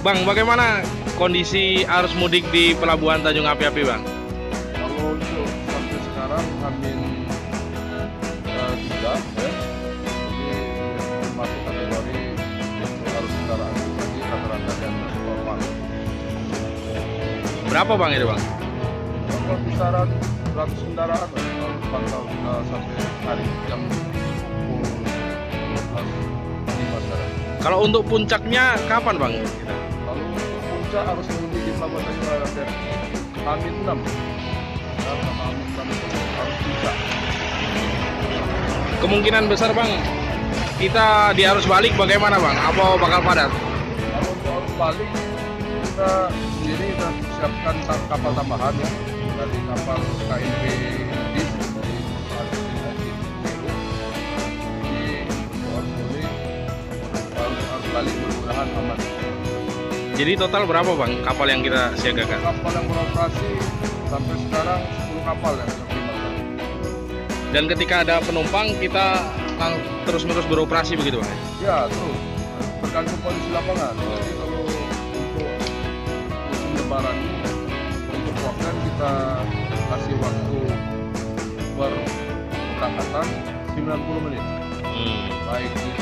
Bang, bagaimana kondisi arus mudik di Pelabuhan Tanjung Api-Api, Bang? Kalau untuk sampai sekarang Hamin 3 ya, jadi masuk kategori untuk arus kendaraan lagi rata-rata dan normal. Berapa, Bang, itu, Bang? Kalau kisaran 100 kendaraan kalau pantau kita sampai hari jam pukul 12 di masyarakat. Kalau untuk puncaknya kapan, Bang? Lalu untuk puncak arus mudik di Pelabuhan Tanjung Api Hamin 6 ya, sama Hamin 6 itu harus puncak. Kemungkinan besar, Bang, kita di arus balik bagaimana, Bang? Apa bakal padat? Kalau untuk arus balik kita sendiri sudah siapkan kapal tambahan ya dari kapal KMP DIS dari untuk arus mudik arus balik mudah-mudahan aman. Jadi total berapa, Bang, kapal yang kita siagakan? Kapal yang beroperasi sampai sekarang 10 kapal yang digunakan. Dan ketika ada penumpang kita terus-menerus beroperasi begitu, Bang? Ya terus tergantung kondisi lapangan. Jadi kalau untuk musim lebaran ini untuk weekend kita kasih waktu berberangkatan 90 menit. Baik di